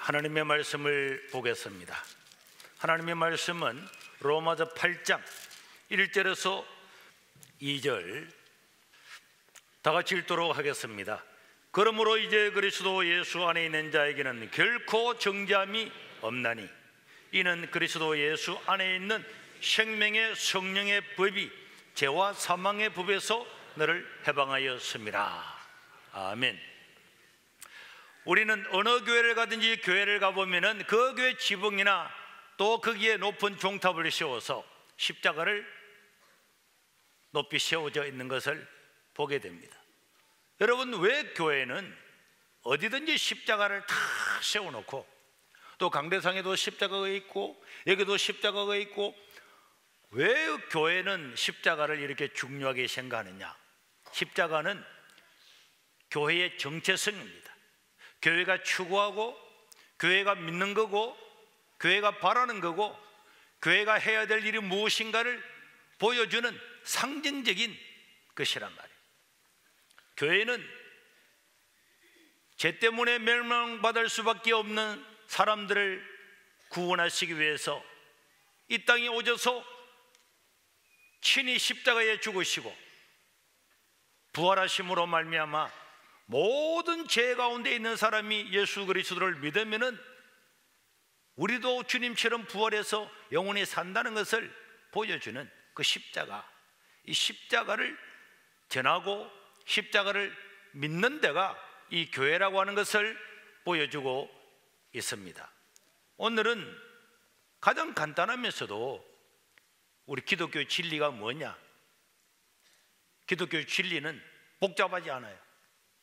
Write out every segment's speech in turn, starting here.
하나님의 말씀을 보겠습니다. 하나님의 말씀은 로마서 8장 1절에서 2절 다 같이 읽도록 하겠습니다. 그러므로 이제 그리스도 예수 안에 있는 자에게는 결코 정죄함이 없나니 이는 그리스도 예수 안에 있는 생명의 성령의 법이 죄와 사망의 법에서 너를 해방하였습니다. 아멘. 우리는 어느 교회를 가든지 교회를 가보면은 그 교회 지붕이나 또 거기에 높은 종탑을 세워서 십자가를 높이 세워져 있는 것을 보게 됩니다. 여러분, 왜 교회는 어디든지 십자가를 다 세워놓고 또 강대상에도 십자가가 있고 여기도 십자가가 있고, 왜 교회는 십자가를 이렇게 중요하게 생각하느냐? 십자가는 교회의 정체성입니다. 교회가 추구하고 교회가 믿는 거고 교회가 바라는 거고 교회가 해야 될 일이 무엇인가를 보여주는 상징적인 것이란 말이에요. 교회는 죄 때문에 멸망받을 수밖에 없는 사람들을 구원하시기 위해서 이 땅에 오셔서 친히 십자가에 죽으시고 부활하심으로 말미암아 모든 죄 가운데 있는 사람이 예수 그리스도를 믿으면은 우리도 주님처럼 부활해서 영원히 산다는 것을 보여주는 그 십자가, 이 십자가를 전하고 십자가를 믿는 데가 이 교회라고 하는 것을 보여주고 있습니다. 오늘은 가장 간단하면서도 우리 기독교의 진리가 뭐냐? 기독교의 진리는 복잡하지 않아요.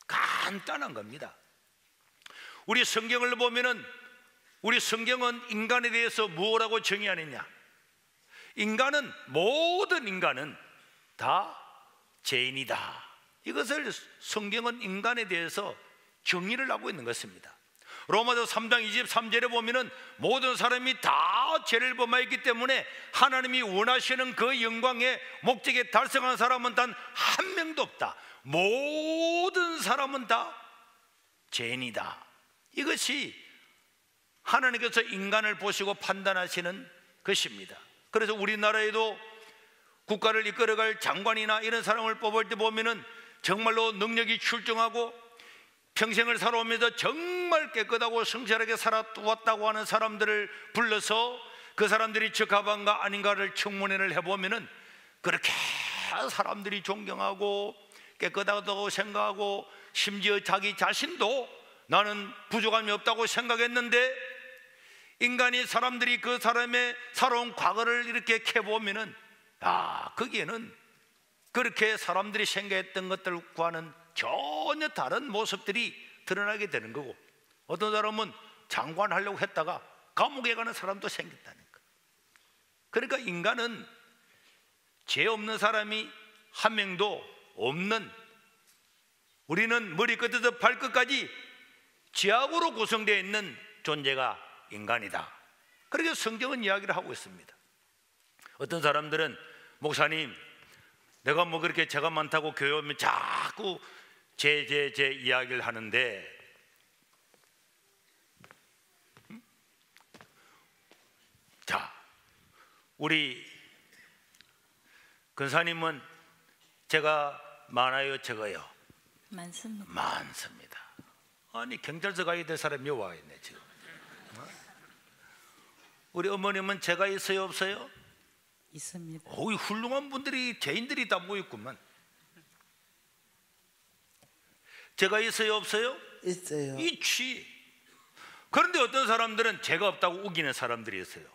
간단한 겁니다. 우리 성경을 보면은 우리 성경은 인간에 대해서 무엇라고 정의하느냐? 모든 인간은 다 죄인이다. 이것을 성경은 인간에 대해서 정의를 하고 있는 것입니다. 로마서 3장 23절에 보면은 모든 사람이 다 죄를 범하였기 때문에 하나님이 원하시는 그 영광의 목적에 달성한 사람은 단 한 명도 없다. 모든 사람은 다 죄인이다. 이것이 하나님께서 인간을 보시고 판단하시는 것입니다. 그래서 우리나라에도 국가를 이끌어갈 장관이나 이런 사람을 뽑을 때 보면은 정말로 능력이 출중하고 평생을 살아오면서 정말 깨끗하고 성실하게 살아왔다고 하는 사람들을 불러서 그 사람들이 적합한가 아닌가를 청문회를 해보면은 그렇게 사람들이 존경하고 깨끗하다고 생각하고 심지어 자기 자신도 나는 부족함이 없다고 생각했는데 인간이 사람들이 그 사람의 살아온 과거를 이렇게 캐보면은 거기에는 그렇게 사람들이 생각했던 것들과는 전혀 다른 모습들이 드러나게 되는 거고, 어떤 사람은 장관 하려고 했다가 감옥에 가는 사람도 생겼다는 거. 그러니까 인간은 죄 없는 사람이 한 명도 없는, 우리는 머리끝에서 발끝까지 죄악으로 구성되어 있는 존재가 인간이다. 그렇게 성경은 이야기를 하고 있습니다. 어떤 사람들은 목사님, 내가 뭐 그렇게 죄가 많다고 교회 오면 자꾸 죄 이야기를 하는데, 자, 우리 근사님은 죄가 많아요, 적어요? 많습니다. 아니, 경찰서 가야 될 사람이 와 있네 지금. 우리 어머님은 죄가 있어요, 없어요? 있습니다. 어이, 훌륭한 분들이, 죄인들이 다 모였구만. 죄가 있어요, 없어요? 있어요. 있지. 그런데 어떤 사람들은 죄가 없다고 우기는 사람들이 있어요.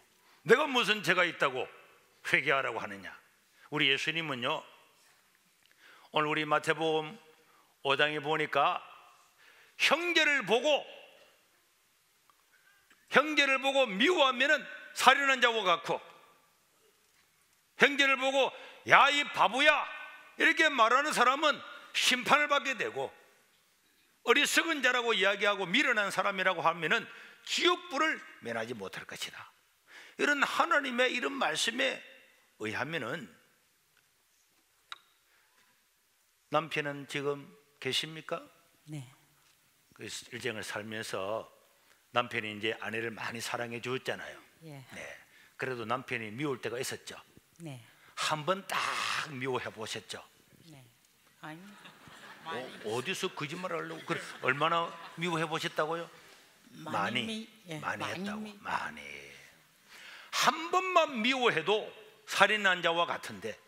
내가 무슨 죄가 있다고 회개하라고 하느냐? 우리 예수님은요, 오늘 우리 마태복음 5장에 보니까 형제를 보고 미워하면은 살인한 자와 같고, 형제를 보고 야 이 바보야 이렇게 말하는 사람은 심판을 받게 되고, 어리석은 자라고 이야기하고 미련한 사람이라고 하면은 지옥불을 면하지 못할 것이다. 이런 하나님의 이런 말씀에 의하면은, 남편은 지금 계십니까? 네. 그 일생을 살면서 남편이 이제 아내를 많이 사랑해 주었잖아요. 예. 네. 그래도 남편이 미울 때가 있었죠. 네. 한 번 딱 미워해 보셨죠? 네. 아니. 어디서 거짓말을 하려고 그래? 얼마나 미워해 보셨다고요? 많이 예, 했다고. 많이. 한 번만 미워해도 살인 난자와 같은데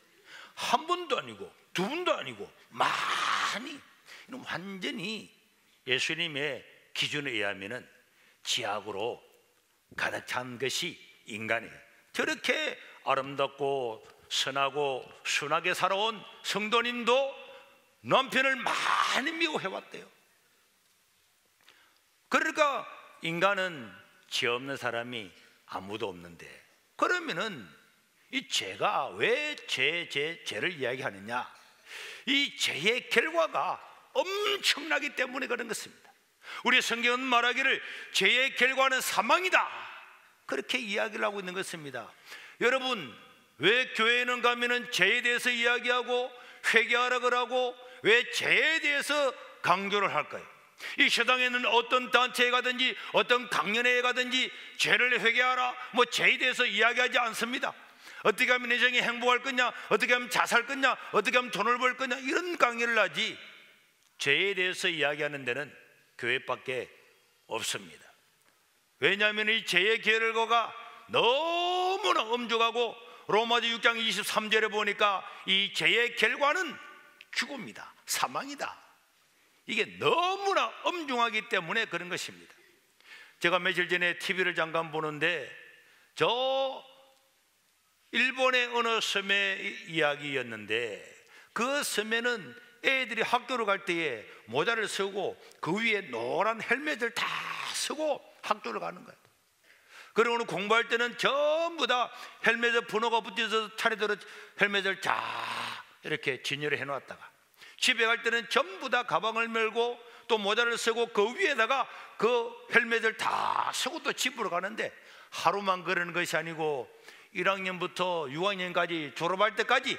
한 번도 아니고 두 번도 아니고 많이. 완전히 예수님의 기준에 의하면은 지악으로 가득 찬 것이 인간이에요. 저렇게 아름답고 선하고 순하게 살아온 성도님도 남편을 많이 미워해 왔대요. 그러니까 인간은 죄 없는 사람이 아무도 없는데, 그러면은 이 죄가 왜 죄를 이야기하느냐? 이 죄의 결과가 엄청나기 때문에 그런 것입니다. 우리 성경은 말하기를 죄의 결과는 사망이다, 그렇게 이야기를 하고 있는 것입니다. 여러분, 왜 교회에는 가면은 죄에 대해서 이야기하고 회개하라 그러고 왜 죄에 대해서 강조를 할까요? 이 세상에는 어떤 단체에 가든지 어떤 강연회에 가든지 죄를 회개하라, 뭐 죄에 대해서 이야기하지 않습니다. 어떻게 하면 인생이 행복할 거냐, 어떻게 하면 자살 거냐, 어떻게 하면 돈을 벌 거냐, 이런 강의를 하지 죄에 대해서 이야기하는 데는 교회밖에 없습니다. 왜냐하면 이 죄의 결과가 너무나 엄중하고 로마서 6장 23절에 보니까 이 죄의 결과는 죽음이다, 사망이다. 이게 너무나 엄중하기 때문에 그런 것입니다. 제가 며칠 전에 TV를 잠깐 보는데 저 일본의 어느 섬의 이야기였는데, 그 섬에는 애들이 학교를 갈 때에 모자를 쓰고 그 위에 노란 헬멧을 다 쓰고 학교를 가는 거예요. 그리고 공부할 때는 전부 다 헬멧에 번호가 붙어서 차례대로 헬멧을 다 이렇게 진열해 놓았다가 집에 갈 때는 전부 다 가방을 메고 또 모자를 쓰고 그 위에다가 그 헬멧을 다 쓰고 또 집으로 가는데, 하루만 그러는 것이 아니고 1학년부터 6학년까지 졸업할 때까지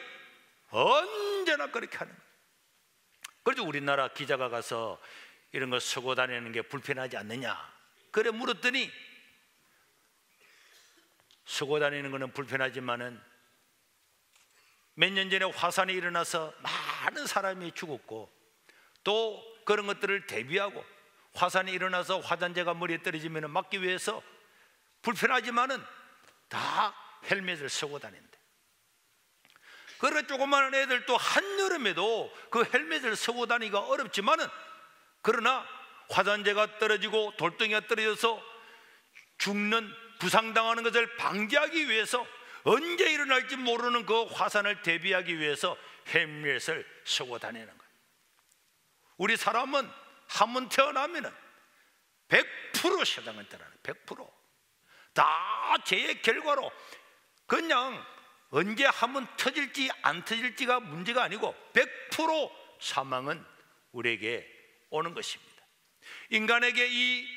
언제나 그렇게 하는 거예요. 그래서 우리나라 기자가 가서 이런 거 쓰고 다니는 게 불편하지 않느냐 그래 물었더니, 쓰고 다니는 거는 불편하지만은 몇 년 전에 화산이 일어나서 많은 사람이 죽었고 또 그런 것들을 대비하고 화산이 일어나서 화산재가 머리에 떨어지면 막기 위해서 불편하지만은 다 헬멧을 쓰고 다닌대. 그래 조그마한 애들도 한여름에도 그 헬멧을 쓰고 다니기가 어렵지만은, 그러나 화산재가 떨어지고 돌덩이가 떨어져서 죽는, 부상당하는 것을 방지하기 위해서 언제 일어날지 모르는 그 화산을 대비하기 위해서 헬멧을 쓰고 다니는 거예요. 우리 사람은 한 번 태어나면은 100% 세상을 떠나는 100%. 다 죄의 결과로 그냥 언제 한 번 터질지 안 터질지가 문제가 아니고 100% 사망은 우리에게 오는 것입니다. 인간에게 이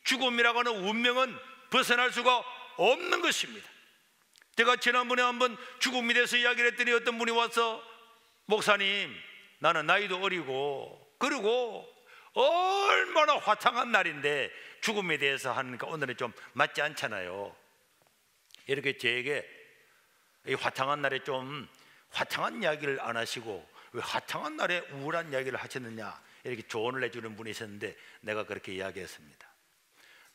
죽음이라고 하는 운명은 벗어날 수가 없는 것입니다. 제가 지난번에 한번 죽음에 대해서 이야기를 했더니 어떤 분이 와서, 목사님 나는 나이도 어리고 그리고 얼마나 화창한 날인데 죽음에 대해서 하니까 오늘은 좀 맞지 않잖아요. 이렇게 저에게 이 화창한 날에 좀 화창한 이야기를 안 하시고 왜 화창한 날에 우울한 이야기를 하셨느냐, 이렇게 조언을 해주는 분이 있었는데 내가 그렇게 이야기했습니다.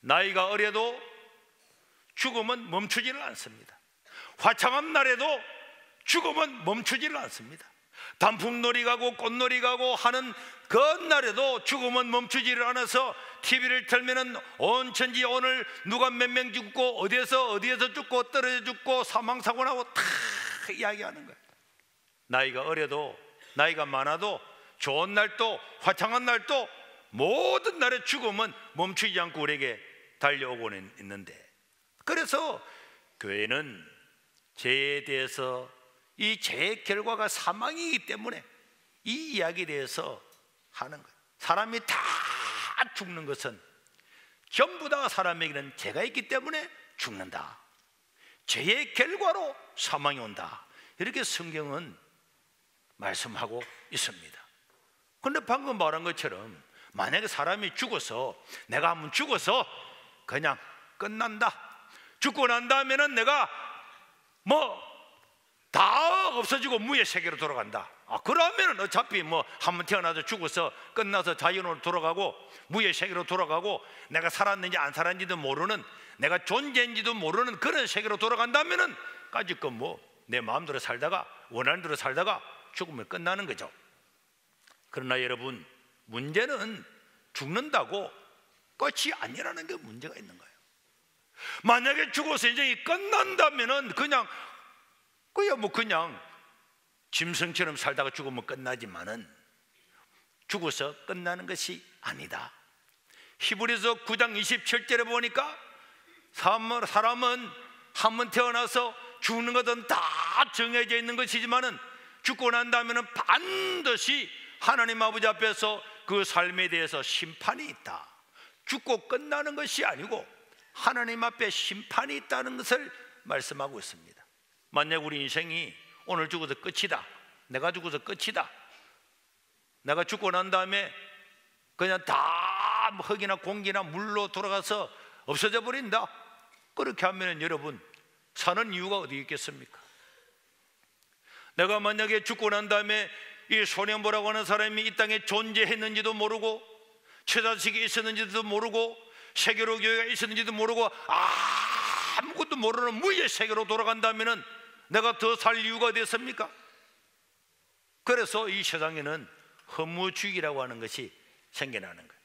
나이가 어려도 죽음은 멈추지를 않습니다. 화창한 날에도 죽음은 멈추지를 않습니다. 단풍놀이 가고 꽃놀이 가고 하는 그 날에도 죽음은 멈추지를 않아서 TV를 틀면은 온 천지 오늘 누가 몇 명 죽고 어디에서 죽고 떨어져 죽고 사망사고 나고 다 이야기하는 거예요. 나이가 어려도 나이가 많아도 좋은 날도 화창한 날도 모든 날의 죽음은 멈추지 않고 우리에게 달려오고는 있는데, 그래서 교회는 죄에 대해서 이 죄의 결과가 사망이기 때문에 이 이야기에 대해서 하는 거예요. 사람이 다 죽는 것은 전부 다 사람에게는 죄가 있기 때문에 죽는다. 죄의 결과로 사망이 온다. 이렇게 성경은 말씀하고 있습니다. 그런데 방금 말한 것처럼 만약에 사람이 죽어서, 내가 한번 죽어서 그냥 끝난다. 죽고 난 다음에는 내가 다 없어지고 무의 세계로 돌아간다. 그러면 어차피 한 번 태어나서 죽어서 끝나서 자연으로 돌아가고 무의 세계로 돌아가고 내가 살았는지 안 살았는지도 모르는, 내가 존재인지도 모르는 그런 세계로 돌아간다면은 까짓것 내 마음대로 살다가 원하는 대로 살다가 죽으면 끝나는 거죠. 그러나 여러분, 문제는 죽는다고 끝이 아니라는 게 문제가 있는 거예요. 만약에 죽어서 인생이 끝난다면은 그냥 짐승처럼 살다가 죽으면 끝나지만은 죽어서 끝나는 것이 아니다. 히브리서 9장 27절에 보니까 사람은 한 번 태어나서 죽는 것은 다 정해져 있는 것이지만은 죽고 난 다음에는 반드시 하나님 아버지 앞에서 그 삶에 대해서 심판이 있다. 죽고 끝나는 것이 아니고 하나님 앞에 심판이 있다는 것을 말씀하고 있습니다. 만약 우리 인생이 오늘 죽어서 끝이다, 내가 죽어서 끝이다, 내가 죽고 난 다음에 그냥 다 흙이나 공기나 물로 돌아가서 없어져 버린다, 그렇게 하면 여러분 사는 이유가 어디 있겠습니까? 내가 만약에 죽고 난 다음에 이 소년보라고 하는 사람이 이 땅에 존재했는지도 모르고 최자식이 있었는지도 모르고 세계로 교회가 있었는지도 모르고 아무것도 모르는 무의 세계로 돌아간다면 내가 더 살 이유가 어디 있습니까? 그래서 이 세상에는 허무주의라고 하는 것이 생겨나는 거예요.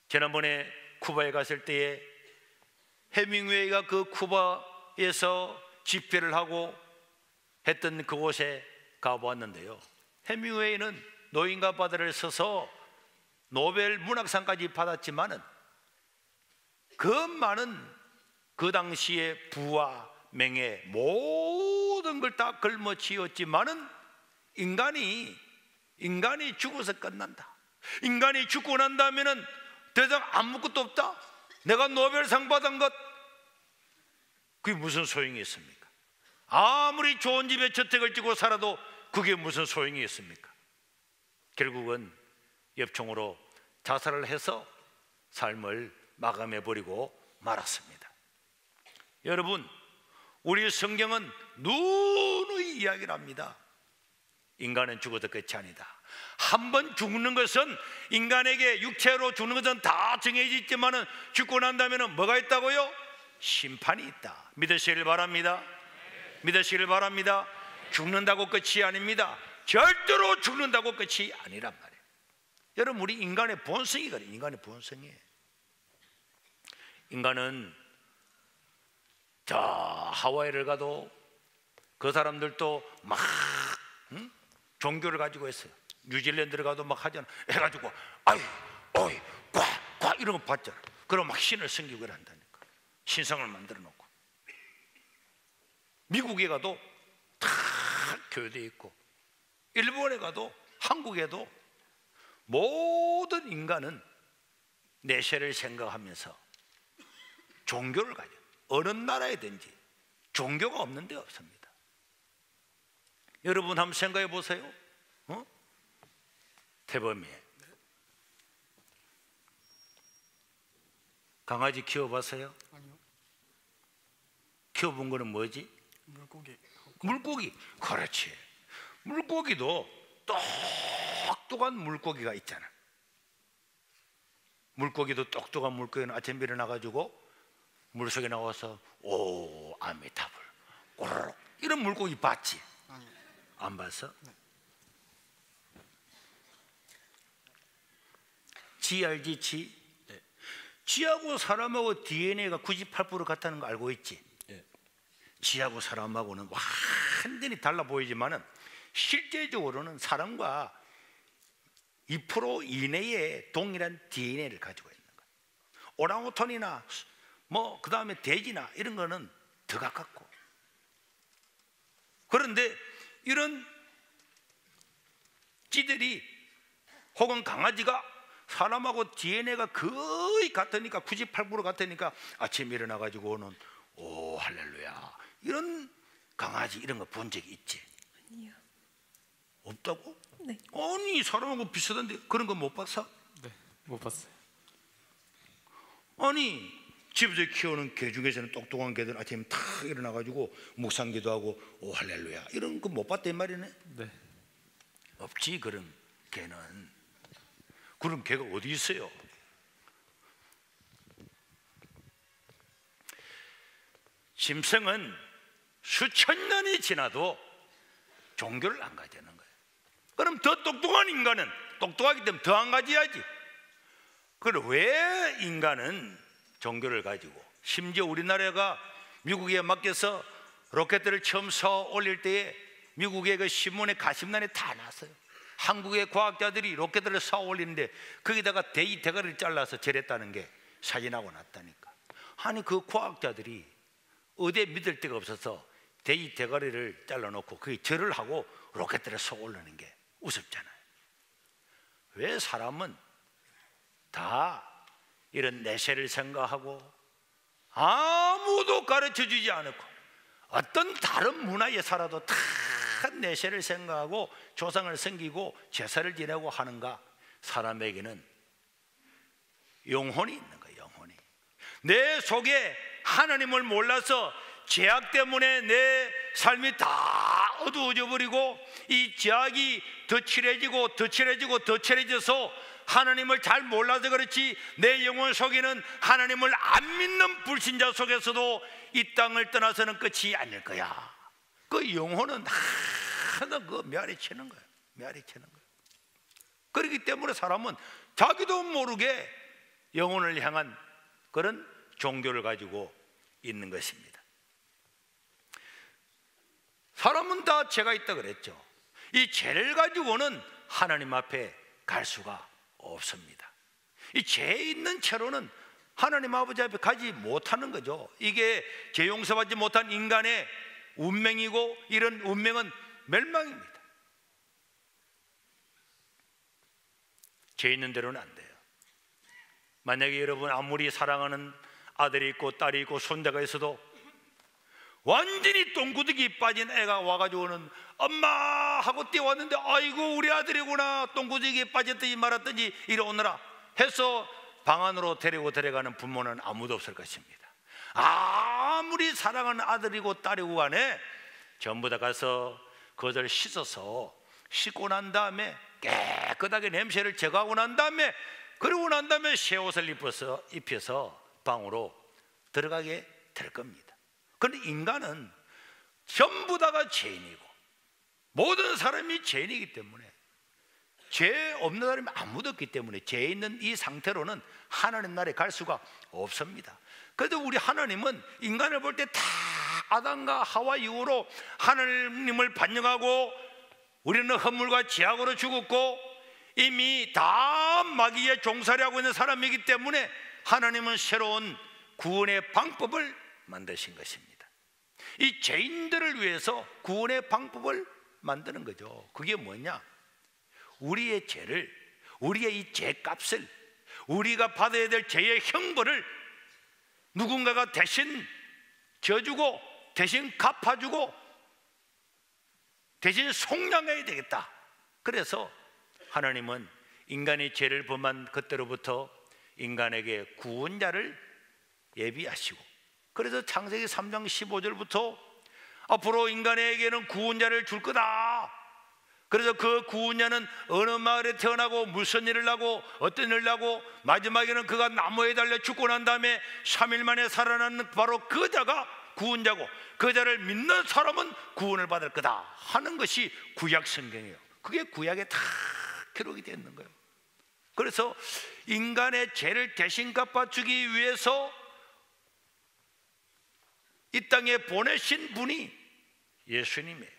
지난번에 쿠바에 갔을 때에 해밍웨이가 그 쿠바에서 집회를 하고 했던 그곳에 가보았는데요, 해밍웨이는 노인과 바다를 써서 노벨 문학상까지 받았지만은 그 많은 그 당시의 부와 명예 모든 걸 다 걸머쥐었지만은 인간이 죽어서 끝난다. 인간이 죽고 난 다음에는 더 이상 아무것도 없다. 내가 노벨상 받은 것 그게 무슨 소용이 있습니까? 아무리 좋은 집에 저택을 지고 살아도 그게 무슨 소용이 있습니까? 결국은 엽총으로 자살을 해서 삶을 마감해버리고 말았습니다. 여러분, 우리 성경은 누누이 이야기를 합니다. 인간은 죽어도 끝이 아니다. 한 번 죽는 것은, 인간에게 육체로 죽는 것은 다 정해져 있지만은 죽고 난 다음에는 뭐가 있다고요? 심판이 있다. 믿으시길 바랍니다. 믿으시길 바랍니다. 죽는다고 끝이 아닙니다. 절대로 죽는다고 끝이 아니란 말이에요. 여러분, 우리 인간의 본성이 그래요. 인간의 본성이에요. 인간은 저 하와이를 가도 그 사람들도 막 종교를 가지고 있어요. 뉴질랜드를 가도 막 하잖아. 해가지고 아이 어이 꽉 이런 거 봤잖아. 그럼 막 신을 섬기고 한다니까. 신성을 만들어 놓고. 미국에 가도 다 교회돼 있고, 일본에 가도, 한국에도 모든 인간은 내세를 생각하면서 종교를 가져. 어느 나라에든지 종교가 없는 데 없습니다. 여러분 한번 생각해 보세요. 태범이 강아지 키워봤어요? 아니요. 키워본 거는 뭐지? 물고기. 물고기. 그렇지. 물고기도 똑똑한 물고기가 있잖아. 물고기도 똑똑한 물고기는 아침에 일어나가지고 물속에 나와서 오 아미타불 꼬르륵 이런 물고기 봤지? 아니요. 안 봤어? 네. 쥐 알지? 쥐? 네. 쥐하고 사람하고 DNA가 98% 같다는 거 알고 있지? 네. 쥐하고 사람하고는 완전히 달라 보이지만은 실제적으로는 사람과 2% 이내의 동일한 DNA를 가지고 있는 거예요. 오랑우탄이나 그 다음에 돼지나 이런 거는 더 가깝고. 그런데 이런 쥐들이 혹은 강아지가 사람하고 DNA가 거의 같으니까 98% 같으니까 아침에 일어나가지고는 오 할렐루야 이런 강아지 이런 거 본 적이 있지? 아니요. 없다고? 네. 아니 사람하고 비슷한데 그런 거 못 봤어? 네. 못 봤어요. 아니 집에서 키우는 개 중에서는 똑똑한 개들 아침에 탁 일어나가지고 묵상기도 하고 오 할렐루야 이런 거 못 봤단 말이네. 네. 없지 그런 개는. 그런 개가 어디 있어요? 짐승은 수천 년이 지나도 종교를 안 가지는 거예요. 그럼 더 똑똑한 인간은 똑똑하기 때문에 더 안 가져야지. 그럼 왜 인간은 종교를 가지고, 심지어 우리나라가 미국에 맡겨서 로켓들을 처음 쏘아 올릴 때에 미국의 그 신문에 가심란에 다 났어요. 한국의 과학자들이 로켓들을 쏘아 올리는데 거기다가 대이 대가리를 잘라서 절했다는 게 사진하고 났다니까. 아니 그 과학자들이 어디에 믿을 데가 없어서 대이 대가리를 잘라놓고 그게 절을 하고 로켓들을 쏘아 올리는 게 우습잖아요. 왜 사람은 다 이런 내세를 생각하고 아무도 가르쳐주지 않고 어떤 다른 문화에 살아도 다 내세를 생각하고 조상을 섬기고 제사를 지내고 하는가? 사람에게는 영혼이 있는 거예요. 영혼이. 내 속에 하나님을 몰라서 죄악 때문에 내 삶이 다 어두워져 버리고 이 죄악이 더 칠해지고 더 칠해지고 더 칠해져서 하나님을 잘 몰라서 그렇지 내 영혼 속에는 하나님을 안 믿는 불신자 속에서도 이 땅을 떠나서는 끝이 아닐 거야. 그 영혼은 하나 그 메아리치는 거야. 메아리치는 거야. 그렇기 때문에 사람은 자기도 모르게 영혼을 향한 그런 종교를 가지고 있는 것입니다. 사람은 다 죄가 있다 그랬죠. 이 죄를 가지고는 하나님 앞에 갈 수가 없습니다. 이 죄 있는 채로는 하나님 아버지 앞에 가지 못하는 거죠. 이게 죄 용서받지 못한 인간의 운명이고 이런 운명은 멸망입니다. 죄 있는 대로는 안 돼요. 만약에 여러분 아무리 사랑하는 아들이 있고 딸이 있고 손자가 있어도 완전히 똥구덩이 빠진 애가 와가지고는 엄마 하고 뛰어왔는데 아이고 우리 아들이구나 똥구덩이에 빠졌든지 말았든지 이리 오너라 해서 방 안으로 데리고 들어가는 부모는 아무도 없을 것입니다. 아무리 사랑하는 아들이고 딸이고 간에 전부 다 가서 그것을 씻고 난 다음에 깨끗하게 냄새를 제거하고 난 다음에 그러고 난 다음에 새 옷을 입혀서 방으로 들어가게 될 겁니다. 그런데 인간은 전부 다가 죄인이고 모든 사람이 죄인이기 때문에 죄 없는 사람이 아무도 없기 때문에 죄 있는 이 상태로는 하나님 나라에 갈 수가 없습니다. 그래도 우리 하나님은 인간을 볼 때 다 아담과 하와 이후로 하나님을 반영하고 우리는 허물과 죄악으로 죽었고 이미 다 마귀의 종살이 하고 있는 사람이기 때문에 하나님은 새로운 구원의 방법을 만드신 것입니다. 이 죄인들을 위해서 구원의 방법을 만드는 거죠. 그게 뭐냐? 우리의 죄를, 우리의 이 죄값을, 우리가 받아야 될 죄의 형벌을 누군가가 대신 져주고 대신 갚아주고 대신 속량해야 되겠다. 그래서 하나님은 인간이 죄를 범한 그때로부터 인간에게 구원자를 예비하시고 그래서 창세기 3장 15절부터 앞으로 인간에게는 구원자를 줄 거다. 그래서 그 구원자는 어느 마을에 태어나고 무슨 일을 하고 어떤 일을 하고 마지막에는 그가 나무에 달려 죽고 난 다음에 3일 만에 살아나는 바로 그 자가 구원자고 그 자를 믿는 사람은 구원을 받을 거다 하는 것이 구약 성경이에요. 그게 구약에 다 기록이 되어 있는 거예요. 그래서 인간의 죄를 대신 갚아주기 위해서 이 땅에 보내신 분이 예수님이에요.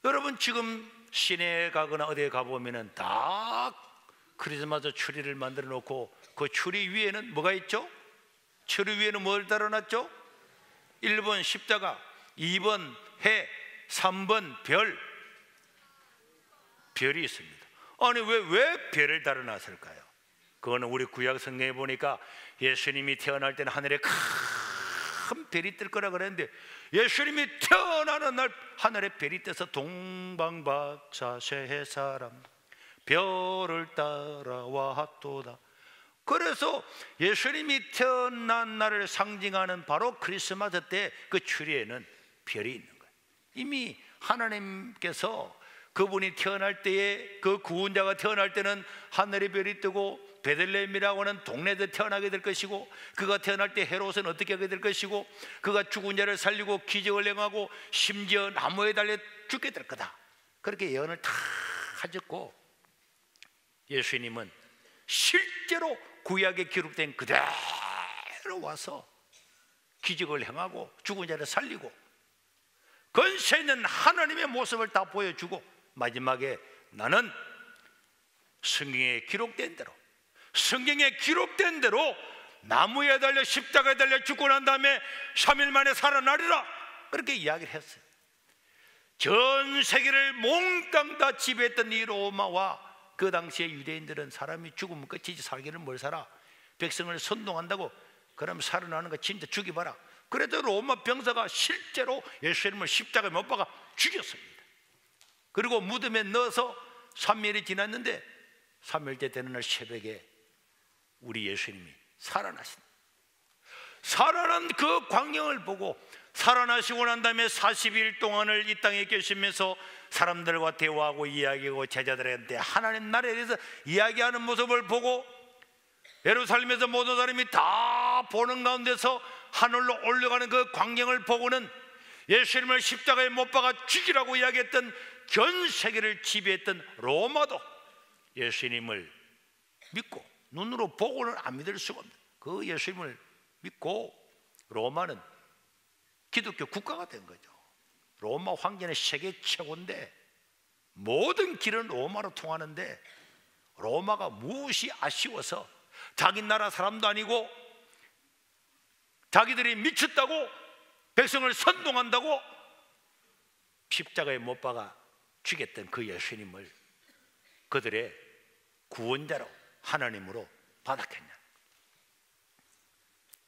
여러분 지금 시내에 가거나 어디에 가보면 다 크리스마스 추리를 만들어 놓고 그 추리 위에는 뭐가 있죠? 추리 위에는 뭘 달아놨죠? 1번 십자가, 2번 해, 3번 별이 있습니다. 아니 왜 별을 달아놨을까요? 그거는 우리 구약 성경에 보니까 예수님이 태어날 때는 하늘에 큰 별이 뜰 거라 그랬는데 예수님이 태어나는 날 하늘에 별이 떠서 동방박사 세 사람 별을 따라왔도다. 그래서 예수님이 태어난 날을 상징하는 바로 크리스마스 때 그 추리에는 별이 있는 거예요. 이미 하나님께서 그분이 태어날 때에, 그 구원자가 태어날 때는 하늘의 별이 뜨고 베들레헴이라고 하는 동네에서 태어나게 될 것이고, 그가 태어날 때 헤롯은 어떻게 하게 될 것이고, 그가 죽은 자를 살리고 기적을 행하고 심지어 나무에 달려 죽게 될 거다, 그렇게 예언을 다 하셨고, 예수님은 실제로 구약에 기록된 그대로 와서 기적을 행하고 죽은 자를 살리고 권세 있는 하나님의 모습을 다 보여주고, 마지막에 나는 성경에 기록된 대로 나무에 달려 십자가에 달려 죽고 난 다음에 3일 만에 살아나리라, 그렇게 이야기를 했어요. 전 세계를 몽땅 다 지배했던 이 로마와 그 당시에 유대인들은 사람이 죽으면 끝이지 살기는 뭘 살아, 백성을 선동한다고 그럼 살아나는 거 진짜 죽여봐라. 그래도 로마 병사가 실제로 예수님을 십자가에 못 박아 죽였습니다. 그리고 무덤에 넣어서 3일이 지났는데 3일째 되는 날 새벽에 우리 예수님이 살아난 그 광경을 보고, 살아나시고 난 다음에 40일 동안을 이 땅에 계시면서 사람들과 대화하고 이야기하고 제자들한테 하나님 나라에 대해서 이야기하는 모습을 보고, 예루살렘에서 모든 사람이 다 보는 가운데서 하늘로 올라가는 그 광경을 보고는 예수님을 십자가에 못 박아 죽이라고 이야기했던, 전 세계를 지배했던 로마도 예수님을 믿고, 눈으로 보고는 안 믿을 수가 없는 그 예수님을 믿고, 로마는 기독교 국가가 된 거죠. 로마 황제는 세계 최고인데 모든 길은 로마로 통하는데, 로마가 무엇이 아쉬워서 자기 나라 사람도 아니고 자기들이 미쳤다고 백성을 선동한다고 십자가에 못 박아 죽였던 그 예수님을 그들의 구원자로 하나님으로 받았겠냐.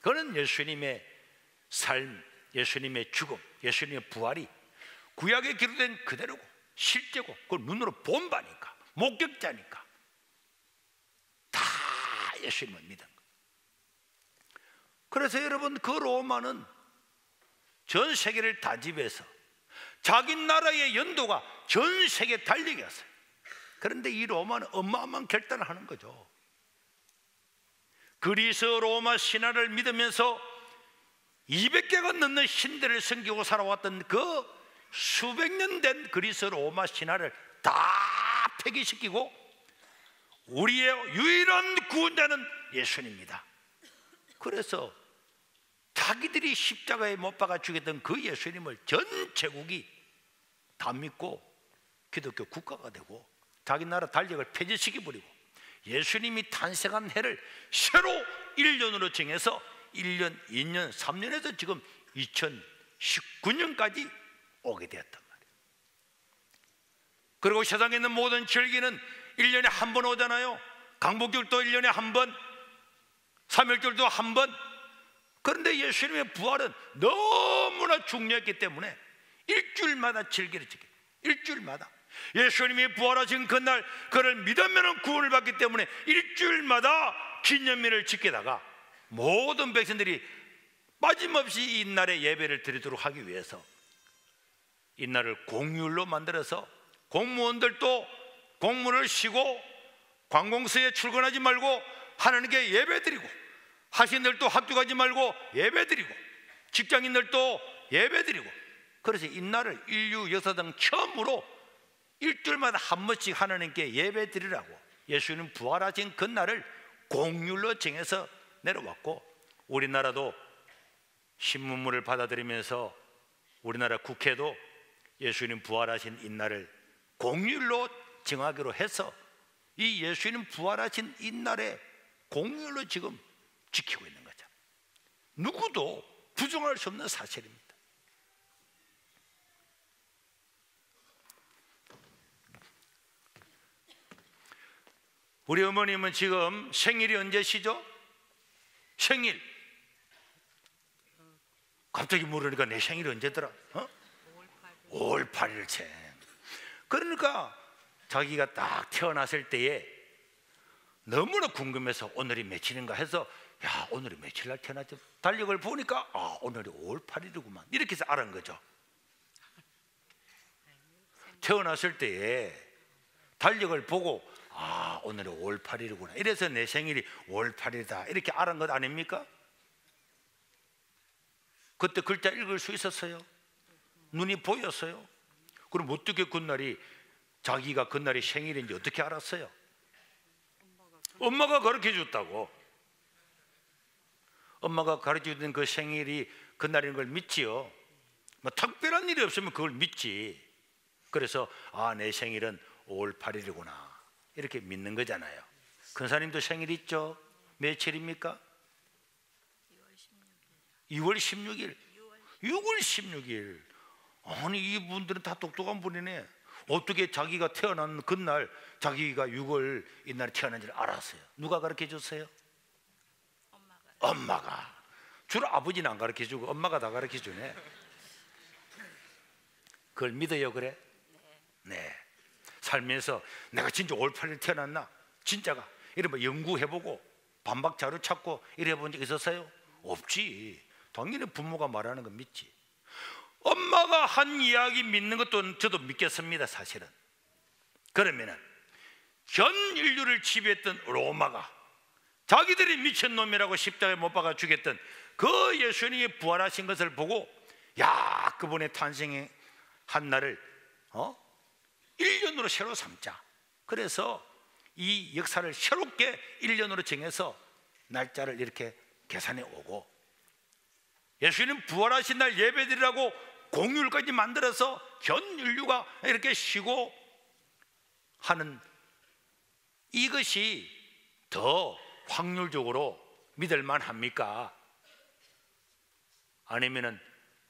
그는 예수님의 삶, 예수님의 죽음, 예수님의 부활이 구약에 기록된 그대로고 실제고, 그걸 눈으로 본 바니까, 목격자니까 다 예수님을 믿은 거예요. 그래서 여러분, 그 로마는 전 세계를 다 지배해서 자기 나라의 연도가 전 세계에 달리게 했어요. 그런데 이 로마는 어마어마한 결단을 하는 거죠. 그리스 로마 신화를 믿으면서 200개가 넘는 신들을 섬기고 살아왔던 그 수백 년 된 그리스 로마 신화를 다 폐기시키고, 우리의 유일한 구원자는 예수님입니다. 그래서 자기들이 십자가에 못 박아 죽였던 그 예수님을 전 제국이 다 믿고 기독교 국가가 되고, 자기 나라 달력을 폐지시켜버리고, 예수님이 탄생한 해를 새로 1년으로 정해서 1년, 2년, 3년에서 지금 2019년까지 오게 되었단 말이에요. 그리고 세상에 있는 모든 절기는 1년에 한 번 오잖아요. 강복절도 1년에 한 번, 3일절도 한 번. 그런데 예수님의 부활은 너무나 중요했기 때문에 일주일마다 절기를 지켜요. 일주일마다 예수님이 부활하신 그날, 그를 믿으면 구원을 받기 때문에 일주일마다 기념일을 지키다가 모든 백성들이 빠짐없이 이 날에 예배를 드리도록 하기 위해서 이 날을 공휴일로 만들어서 공무원들도 공무를 쉬고 관공서에 출근하지 말고 하나님께 예배드리고, 학생들도 학교 가지 말고 예배드리고, 직장인들도 예배드리고, 그래서 이 날을 인류 역사상 처음으로 일주일마다 한 번씩 하나님께 예배드리라고 예수님 부활하신 그 날을 공휴일로 정해서 내려왔고, 우리나라도 신문물을 받아들이면서 우리나라 국회도 예수님 부활하신 이 날을 공휴일로 정하기로 해서 이 예수님 부활하신 이 날에 공휴일로 지금 지키고 있는 거죠. 누구도 부정할 수 없는 사실입니다. 우리 어머님은 지금 생일이 언제시죠? 생일. 갑자기 물으니까 내 생일이 언제더라? 5월 8일생. 그러니까 자기가 딱 태어났을 때에 너무나 궁금해서 오늘이 며칠인가 해서 야, 오늘이 며칠 날 태어났지? 달력을 보니까 아, 오늘이 5월 8일이구만 이렇게 해서 알은 거죠. 태어났을 때에 달력을 보고 아, 오늘이 5월 8일이구나 이래서 내 생일이 5월 8일이다 이렇게 알은 것 아닙니까? 그때 글자 읽을 수 있었어요? 눈이 보였어요? 그럼 어떻게 그날이 자기가 그날이 생일인지 어떻게 알았어요? 엄마가 가르쳐 줬다고. 엄마가 가르쳐 준 그 생일이 그날인 걸 믿지요. 뭐 특별한 일이 없으면 그걸 믿지. 그래서 아, 내 생일은 5월 8일이구나 이렇게 믿는 거잖아요. 근사님도 생일 있죠? 며칠입니까? 2월 16일. 6월 16일. 아니, 이분들은 다 똑똑한 분이네. 어떻게 자기가 태어난 그날 자기가 6월 이날에 태어난지를 알았어요? 누가 가르쳐 줬어요? 엄마가. 주로 아버지는 안 가르쳐 주고 엄마가 다 가르쳐 주네. 그걸 믿어요, 그래? 네. 살면서 내가 진짜 5월 8일 태어났나? 진짜가? 이러면 연구해보고 반박 자료 찾고 이래본 적 있었어요? 없지. 당연히 부모가 말하는 거 믿지. 엄마가 한 이야기 믿는 것도 저도 믿겠습니다, 사실은. 그러면은 전 인류를 지배했던 로마가 자기들이 미친놈이라고 십자가에 못 박아 죽였던 그 예수님이 부활하신 것을 보고 야, 그분의 탄생의 한 날을 1년으로 새로 삼자. 그래서 이 역사를 새롭게 1년으로 정해서 날짜를 이렇게 계산해 오고 예수님 부활하신 날 예배드리라고 공휴일까지 만들어서 전 인류가 이렇게 쉬고 하는 이것이 더 확률적으로 믿을만 합니까? 아니면은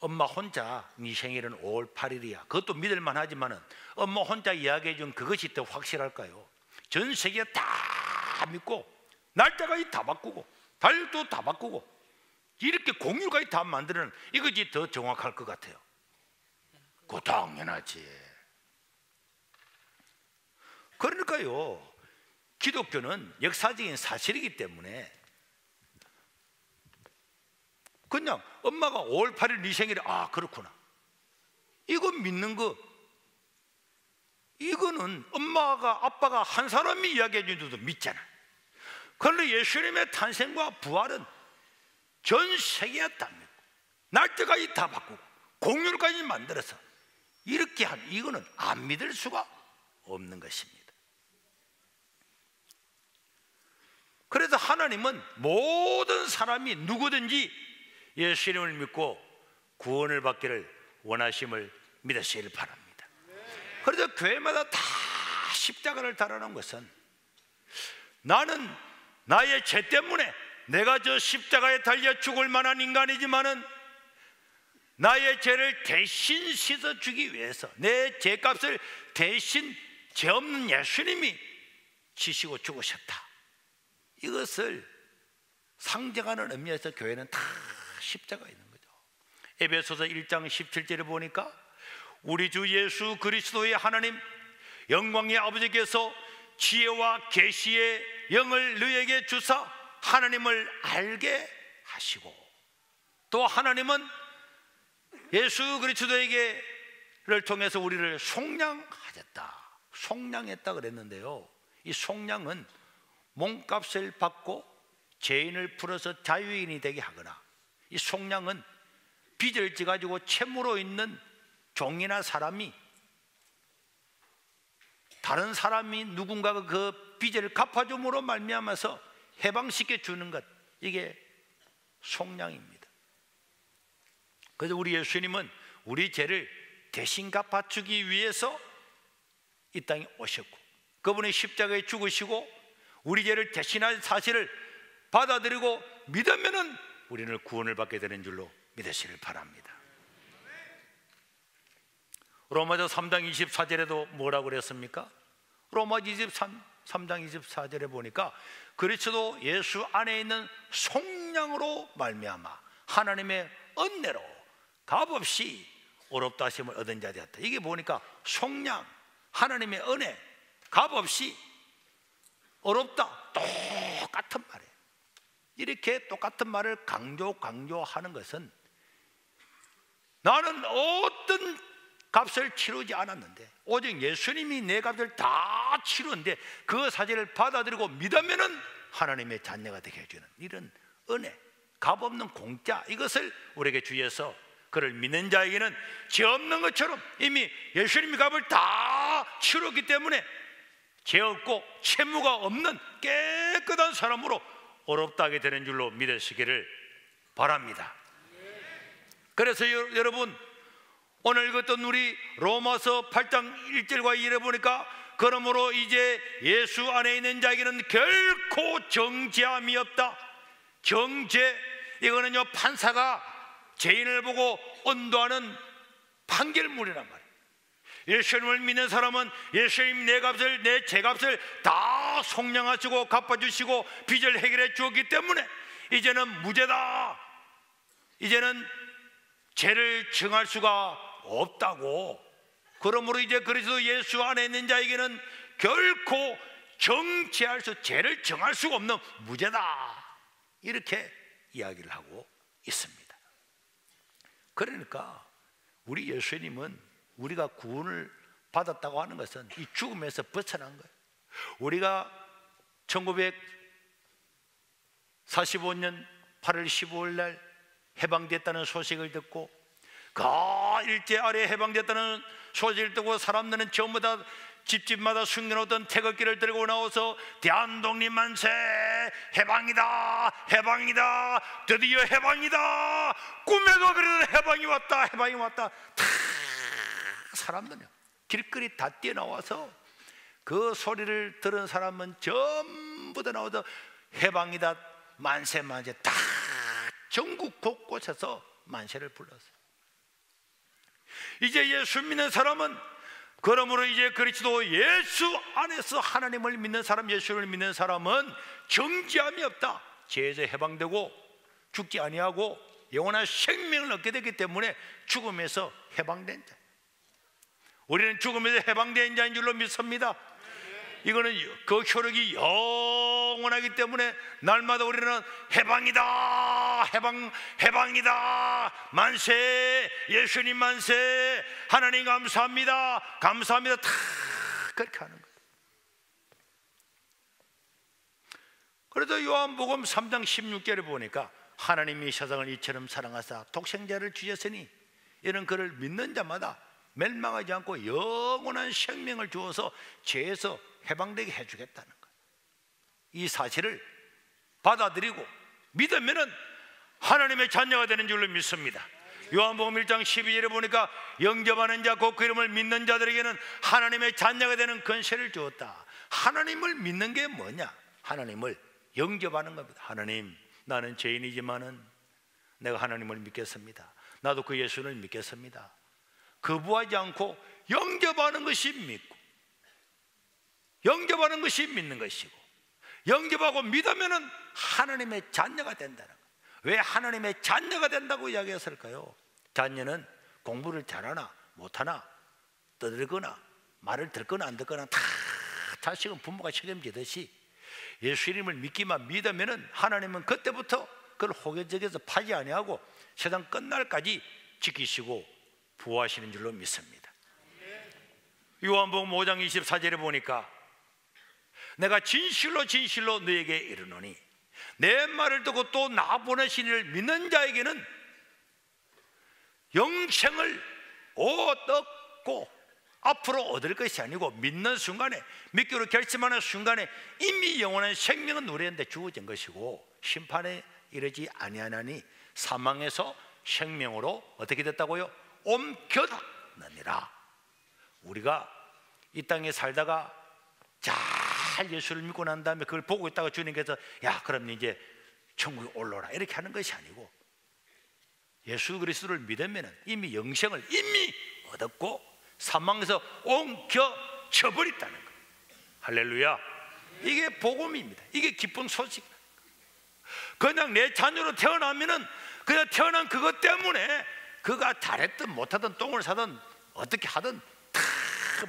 엄마 혼자 네 생일은 5월 8일이야 그것도 믿을만 하지만은 엄마 혼자 이야기해 준 그것이 더 확실할까요? 전 세계 다 믿고 날짜까지 다 바꾸고 달력도 다 바꾸고 이렇게 공휴일까지 다 만드는 이것이 더 정확할 것 같아요. 그거 당연하지. 그러니까요, 기독교는 역사적인 사실이기 때문에 그냥 엄마가 5월 8일 네 생일에 아, 그렇구나 이거 믿는 거, 이거는 엄마가 아빠가 한 사람이 이야기해 준데도 믿잖아. 그런데 예수님의 탄생과 부활은 전 세계가 다 믿고 날짜까지 다 바꾸고 공휴일까지 만들어서 이렇게 한 이거는 안 믿을 수가 없는 것입니다. 그래서 하나님은 모든 사람이 누구든지 예수님을 믿고 구원을 받기를 원하심을 믿으시길 바랍니다. 그래서 교회마다 다 십자가를 달아놓은 것은 나는 나의 죄 때문에 내가 저 십자가에 달려 죽을 만한 인간이지만은 나의 죄를 대신 씻어주기 위해서 내 죄값을 대신 죄 없는 예수님이 지시고 죽으셨다. 이것을 상정하는 의미에서 교회는 다 십자가 있는 거죠. 에베소서 1장 17절에 보니까 우리 주 예수 그리스도의 하나님 영광의 아버지께서 지혜와 계시의 영을 너희에게 주사 하나님을 알게 하시고 또 하나님은 예수 그리스도에게를 통해서 우리를 속량하셨다. 속량했다 그랬는데요, 이 속량은 몸값을 받고 죄인을 풀어서 자유인이 되게 하거나 이 속량은 빚을 져가지고 채무로 있는 종이나 사람이 다른 사람이 누군가가 그 빚을 갚아줌으로 말미암아서 해방시켜 주는 것, 이게 속량입니다. 그래서 우리 예수님은 우리 죄를 대신 갚아주기 위해서 이 땅에 오셨고 그분의 십자가에 죽으시고 우리 죄를 대신할 사실을 받아들이고 믿으면은 우리는 구원을 받게 되는 줄로 믿으시길 바랍니다. 로마서 3장 24절에도 뭐라고 그랬습니까? 로마서 3장 24절에 보니까 그리스도 예수 안에 있는 속량으로 말미암아 하나님의 은혜로 값없이 의롭다 하심을 얻은 자 되었다. 이게 보니까 속량, 하나님의 은혜, 값없이 어렵다, 똑같은 말이에요. 이렇게 똑같은 말을 강조하는 것은 나는 어떤 값을 치르지 않았는데 오직 예수님이 내 값을 다 치르는데 그 사실을 받아들이고 믿으면은 하나님의 자녀가 되게 해주는 이런 은혜, 값없는 공짜, 이것을 우리에게 주셔서 그를 믿는 자에게는 죄 없는 것처럼 이미 예수님이 값을 다 치렀기 때문에 죄 없고 채무가 없는 깨끗한 사람으로 어렵다 하게 되는 줄로 믿으시기를 바랍니다. 그래서 여러분, 오늘 읽었던 우리 로마서 8장 1절과 2절에 보니까 그러므로 이제 예수 안에 있는 자에게는 결코 정죄함이 없다. 정죄, 이거는요 판사가 죄인을 보고 언도하는 판결문이란 말이에요. 예수님을 믿는 사람은 예수님 내 값을, 내 죄값을 다 속량하시고 갚아주시고 빚을 해결해 주었기 때문에 이제는 무죄다, 이제는 죄를 정할 수가 없다고. 그러므로 이제 그리스도 예수 안에 있는 자에게는 결코 정죄할 수, 죄를 정할 수가 없는 무죄다, 이렇게 이야기를 하고 있습니다. 그러니까 우리 예수님은 우리가 구원을 받았다고 하는 것은 이 죽음에서 벗어난 거예요. 우리가 1945년 8월 15일 날 해방됐다는 소식을 듣고 그 일제 아래 해방됐다는 소식을 듣고 사람들은 전부 다 집집마다 숨겨놓던 태극기를 들고 나와서 대한독립 만세, 해방이다, 해방이다, 드디어 해방이다, 꿈에도 그래도 해방이 왔다, 해방이 왔다. 다 사람들은 길거리 다 뛰어나와서 그 소리를 들은 사람은 전부 다 나와서 해방이다, 만세, 만세, 다 전국 곳곳에서 만세를 불렀어요. 이제 예수 믿는 사람은, 그러므로 이제 그리스도 예수 안에서 하나님을 믿는 사람, 예수를 믿는 사람은 정죄함이 없다. 죄에서 해방되고 죽지 아니하고 영원한 생명을 얻게 되기 때문에 죽음에서 해방된 자, 우리는 죽음에서 해방된 자인 줄로 믿습니다. 이거는 그 효력이 영원하기 때문에 날마다 우리는 해방이다, 해방이다, 만세, 예수님 만세, 하나님 감사합니다, 감사합니다, 다 그렇게 하는 거예요. 그래서 요한복음 3장 16절에 보니까 하나님이 세상을 이처럼 사랑하사 독생자를 주셨으니 이는 그를 믿는 자마다 멸망하지 않고 영원한 생명을 주어서 죄에서 해방되게 해주겠다는 거예요. 이 사실을 받아들이고 믿으면은 하나님의 자녀가 되는 줄로 믿습니다. 요한복음 1장 12절에 보니까 영접하는 자, 곧 그 이름을 믿는 자들에게는 하나님의 자녀가 되는 권세를 주었다. 하나님을 믿는 게 뭐냐? 하나님을 영접하는 겁니다. 하나님, 나는 죄인이지만은 내가 하나님을 믿겠습니다. 나도 그 예수를 믿겠습니다. 거부하지 않고 영접하는 것이 믿고, 영접하는 것이 믿는 것이고, 영접하고 믿으면은 하나님의 자녀가 된다는 거예요. 왜 하나님의 자녀가 된다고 이야기했을까요? 자녀는 공부를 잘하나 못하나, 떠들거나 말을 듣거나 안 듣거나 다 자식은 부모가 책임지듯이 예수 이름을 믿기만 믿으면은 하나님은 그때부터 그걸 호기적에서 파지 아니하고 세상 끝날까지 지키시고 보호하시는 줄로 믿습니다. 요한복음 5장 24절에 보니까 내가 진실로 진실로 너에게 이르노니 내 말을 듣고 또 나 보내신 이를 믿는 자에게는 영생을 얻었고 앞으로 얻을 것이 아니고 믿는 순간에, 믿기로 결심하는 순간에 이미 영원한 생명은 우리한테 주어진 것이고 심판에 이르지 아니하나니 사망에서 생명으로 어떻게 됐다고요? 옮겼느니라. 우리가 이 땅에 살다가 잘 예수를 믿고 난 다음에 그걸 보고 있다가 주님께서 야 그럼 이제 천국에 올라오라 이렇게 하는 것이 아니고 예수 그리스도를 믿으면 이미 영생을 이미 얻었고 사망에서 옮겨져버렸다는 거예요. 할렐루야. 이게 복음입니다. 이게 기쁜 소식. 그냥 내 자녀로 태어나면은 그냥 태어난 그것 때문에 그가 잘했든 못하든 똥을 사든 어떻게 하든 다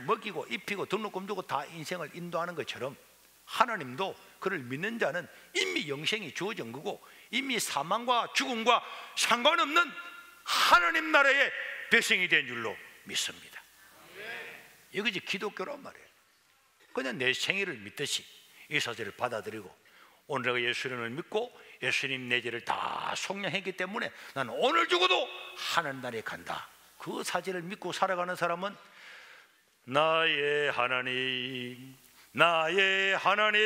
먹이고 입히고 등록금 주고 다 인생을 인도하는 것처럼 하나님도 그를 믿는 자는 이미 영생이 주어진 거고 이미 사망과 죽음과 상관없는 하나님 나라의 백성이 된 줄로 믿습니다. 이것이 기독교란 말이에요. 그냥 내 생일을 믿듯이 이 사실을 받아들이고 오늘 내가 예수님을 믿고 예수님 내 죄를 다 속량했기 때문에 나는 오늘 죽어도 하나님 나라에 간다. 그 사실을 믿고 살아가는 사람은 나의 하나님, 나의 하나님,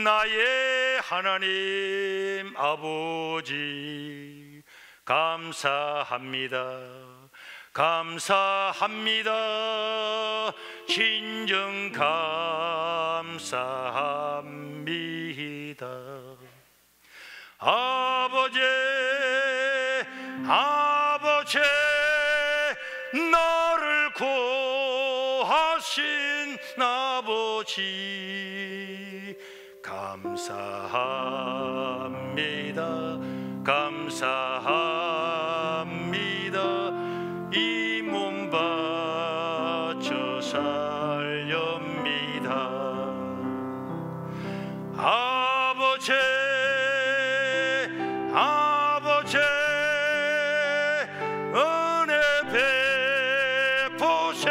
나의 하나님 아버지 감사합니다. 감사합니다. 진정 감사합니다. 아버지, 아버지, 나를 구하신 아버지 감사합니다. 감사합니다. 이 몸 바쳐 살렵니다. 아버지, 아버지, 은혜 베푸신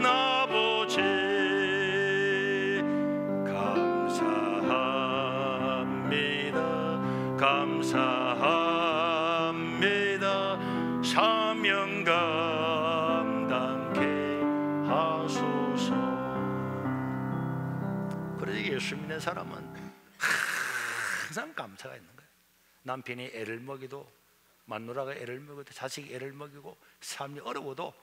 아버지 감사합니다. 감사합니다. 사명 감당케 하소서. 그래서 예수 믿는 사람은 항상 감사가 있는 거예요. 남편이 애를 먹이도, 마누라가 애를 먹이도, 자식이 애를 먹이고 삶이 어려워도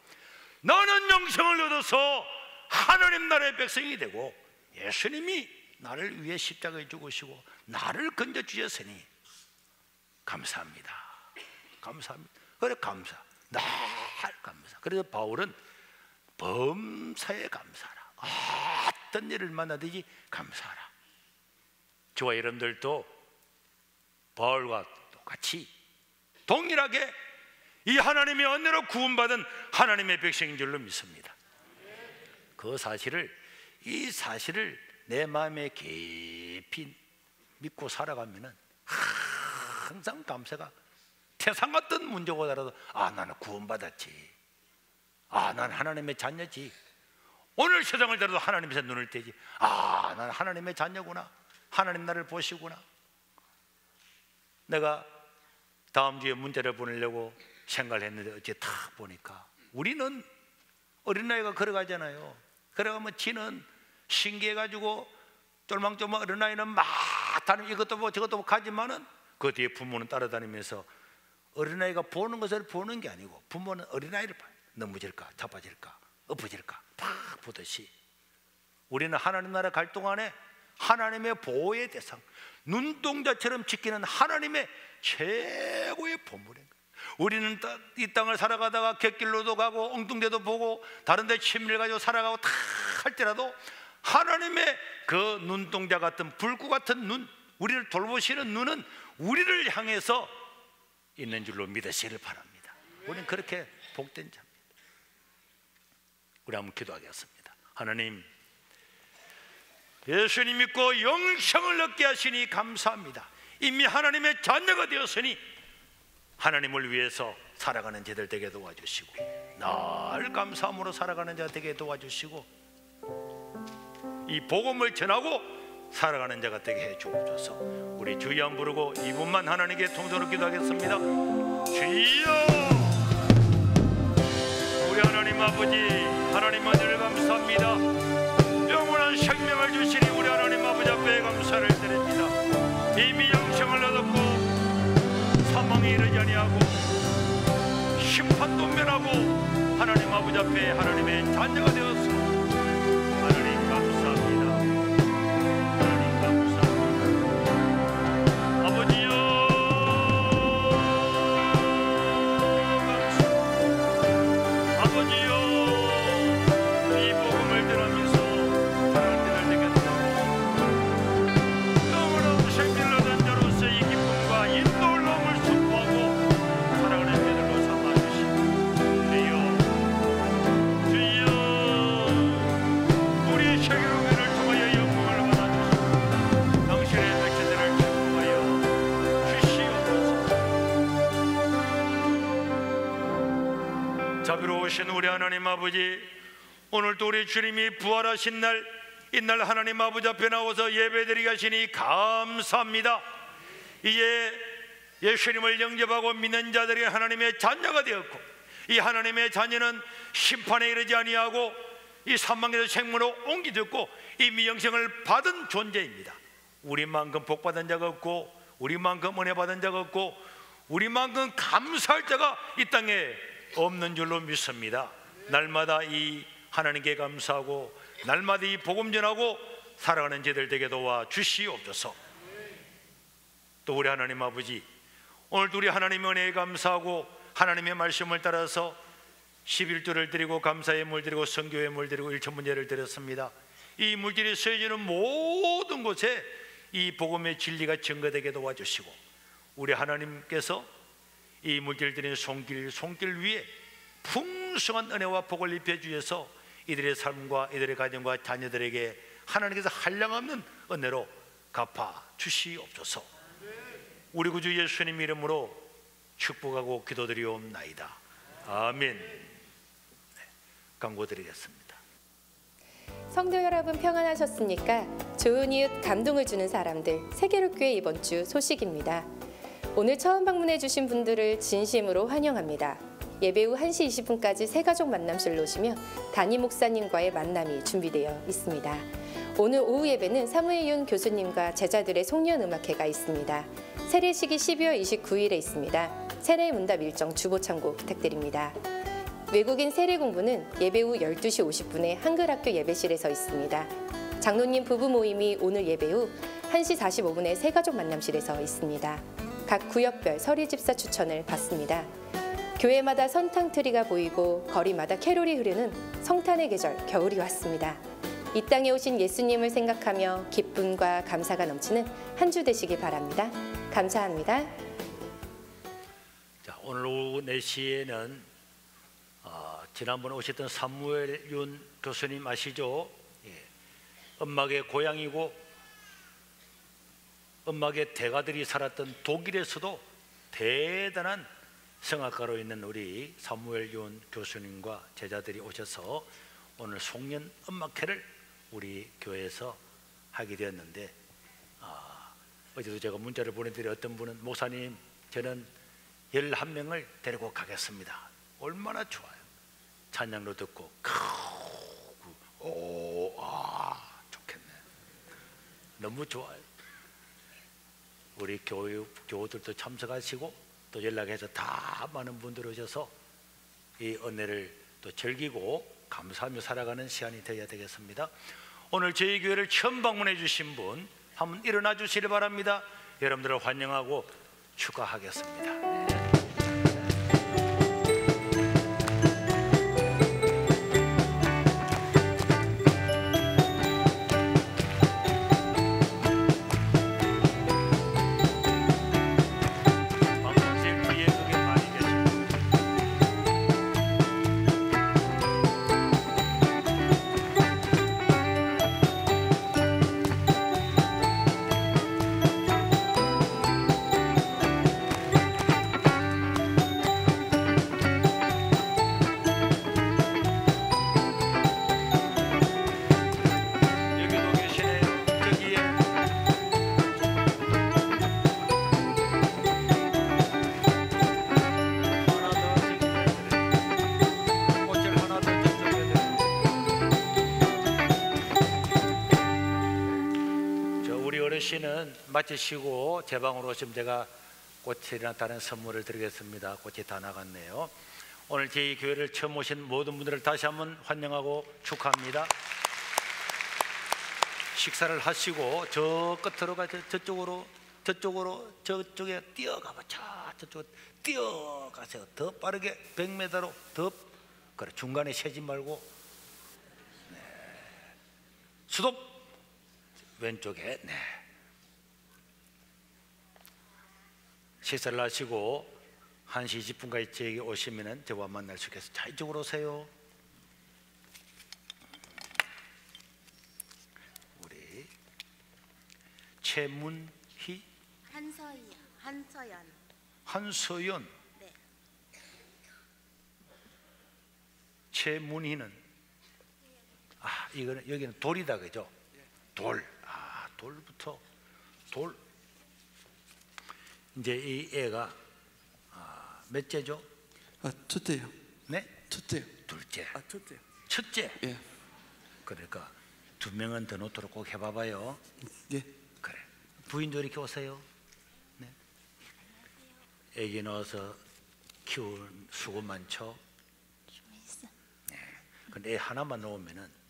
나는 영생을 얻어서 하나님 나라의 백성이 되고 예수님이 나를 위해 십자가에 죽으시고 나를 건져 주셨으니 감사합니다. 감사합니다. 그래 감사, 날 감사. 그래서 바울은 범사에 감사하라. 어떤 일을 만나든지 감사하라. 저와 여러분들도 바울과 똑같이 동일하게 이 하나님의 은혜로 구원받은 하나님의 백성인 줄로 믿습니다. 그 사실을, 이 사실을 내 마음에 깊이 믿고 살아가면은 항상 감사가 세상 어떤 문제가 오더라도 나는 구원받았지, 난 하나님의 자녀지. 오늘 세상을 들어도 하나님에서 눈을 떼지. 나는 하나님의 자녀구나. 하나님 나를 보시구나. 내가 다음 주에 문자를 보내려고 생각을 했는데 어째 탁 보니까 우리는 어린아이가 걸어가잖아요. 그래가면 지는 신기해가지고 쫄망쫄망 어린아이는 막 다니면 이것도 보고 저것도 보고 가지만은 그 뒤에 부모는 따라다니면서 어린아이가 보는 것을 보는 게 아니고 부모는 어린아이를 봐요. 넘어질까 자빠질까 엎어질까 팍 보듯이 우리는 하나님 나라 갈 동안에 하나님의 보호의 대상, 눈동자처럼 지키는 하나님의 최고의 보물인 거예요. 우리는 이 땅을 살아가다가 갯길로도 가고 엉뚱대도 보고 다른 데 취미를 가지고 살아가고 다 할지라도 하나님의 그 눈동자 같은 불구 같은 눈, 우리를 돌보시는 눈은 우리를 향해서 있는 줄로 믿으시기를 바랍니다. 우리는 그렇게 복된 자입니다. 우리 한번 기도하겠습니다. 하나님, 예수님 믿고 영생을 얻게 하시니 감사합니다. 이미 하나님의 자녀가 되었으니 하나님을 위해서 살아가는 자들 되게 도와주시고 늘 감사함으로 살아가는 자 되게 도와주시고 이 복음을 전하고 살아가는 자가 되게 해 주옵소서. 우리 주여 한 부르고 이분만 하나님께 통성으로 기도하겠습니다. 주여, 우리 하나님 아버지, 하나님 아들을 감사합니다. 영원한 생명을 주시니 우리 하나님 아버지 앞에 감사를 드립니다. 이미 영생을 얻었고 사망에 이르지 아니하고 심판도 면하고 하나님 아버지 앞에 하나님의 자녀가 되었습니다. 하나님 감사합니다. 하나님 감사합니다. 아버지요 감사합니다. 아버지요 이 복음을 들으면서 하나님을 내게 영원한 생명을 얻은 자로서 이 기쁨과 이 놀라움을 선포하고 살아가는 자들로 삼아주시고 주여 주여 자비로우신 우리 하나님 아버지, 오늘도 우리 주님이 부활하신 날, 이날 하나님 아버지 앞에 나와서 예배드리게 하시니 감사합니다. 이제 예수님을 영접하고 믿는 자들이 하나님의 자녀가 되었고, 이 하나님의 자녀는 심판에 이르지 아니하고 이 사망에서 생명으로 옮겨졌고 이미 영생을 받은 존재입니다. 우리만큼 복받은 자가 없고, 우리만큼 은혜 받은 자가 없고, 우리만큼 감사할 자가 이 땅에 없는 줄로 믿습니다. 날마다 이 하나님께 감사하고 날마다 이 복음 전하고 살아가는 제들 되게 도와 주시옵소서. 또 우리 하나님 아버지, 오늘도 우리 하나님의 은혜에 감사하고 하나님의 말씀을 따라서 11조를 드리고 감사의 물 드리고 선교의 물 드리고 일천문제를 드렸습니다. 이 물질이 쓰여지는 모든 곳에 이 복음의 진리가 증거되게 도와주시고, 우리 하나님께서 이 물질 드리는 손길 위에 풍성한 은혜와 복을 입혀주셔서 이들의 삶과 이들의 가정과 자녀들에게 하나님께서 한량없는 은혜로 갚아 주시옵소서. 우리 구주 예수님 이름으로 축복하고 기도드리옵나이다. 아멘. 네, 광고 드리겠습니다. 성도 여러분, 평안하셨습니까? 좋은 이웃, 감동을 주는 사람들, 세계로교회 이번 주 소식입니다. 오늘 처음 방문해 주신 분들을 진심으로 환영합니다. 예배 후 1시 20분까지 새가족 만남실로 오시며 담임 목사님과의 만남이 준비되어 있습니다. 오늘 오후 예배는 사무엘 교수님과 제자들의 송년음악회가 있습니다. 세례식이 12월 29일에 있습니다. 세례 문답 일정 주보 참고 부탁드립니다. 외국인 세례 공부는 예배 후 12시 50분에 한글학교 예배실에서 있습니다. 장로님 부부 모임이 오늘 예배 후 1시 45분에 새가족 만남실에서 있습니다. 각 구역별 설일 집사 추천을 받습니다. 교회마다 선탕트리가 보이고 거리마다 캐롤이 흐르는 성탄의 계절, 겨울이 왔습니다. 이 땅에 오신 예수님을 생각하며 기쁨과 감사가 넘치는 한 주 되시기 바랍니다. 감사합니다. 자, 오늘 오후 4시에는 지난번에 오셨던 사무엘 윤 교수님 아시죠? 예. 음악의 고향이고 음악의 대가들이 살았던 독일에서도 대단한 성악가로 있는 우리 사무엘 윤 교수님과 제자들이 오셔서 오늘 송년 음악회를 우리 교회에서 하게 되었는데, 어제도 제가 문자를 보내드려 어떤 분은 목사님, 저는 11명을 데리고 가겠습니다. 얼마나 좋아요. 찬양도 듣고 좋겠네. 너무 좋아요. 우리 교우들도 참석하시고 또 연락해서 다 많은 분들 오셔서 이 은혜를 또 즐기고 감사하며 살아가는 시간이 되어야 되겠습니다. 오늘 저희 교회를 처음 방문해 주신 분 한번 일어나 주시기 바랍니다. 여러분들을 환영하고 축하하겠습니다. 는 마치시고 제 방으로 오시면 제가 꽃이나 다른 선물을 드리겠습니다. 꽃이 다 나갔네요. 오늘 저희 교회를 처음 오신 모든 분들을 다시 한번 환영하고 축하합니다. 식사를 하시고 저 끝으로 가서 저쪽에 뛰어가보자. 저쪽으로 뛰어가세요. 더 빠르게 100m로 더. 그래, 중간에 쉬지 말고. 네. 수동 왼쪽에. 네. 식사를 하시고 1시 20분까지 저에게 오시면 저와 만날 수 있겠어요. 자, 이쪽으로 오세요. 우리 최문희, 한서연. 한서연. 네. 최문희는 이거는 여기는 돌이다 그죠? 돌. 돌부터 돌. 이제 이 애가 몇째죠? 첫째요. 네? 첫째요. 둘째. 첫째요. 첫째. 예. 그러니까 2명은 더 놓도록 꼭 해봐봐요. 예. 그래. 부인도 이렇게 오세요. 네. 애기 낳아서 키우는 수고 많죠. 네. 근데 애 하나만 놓으면은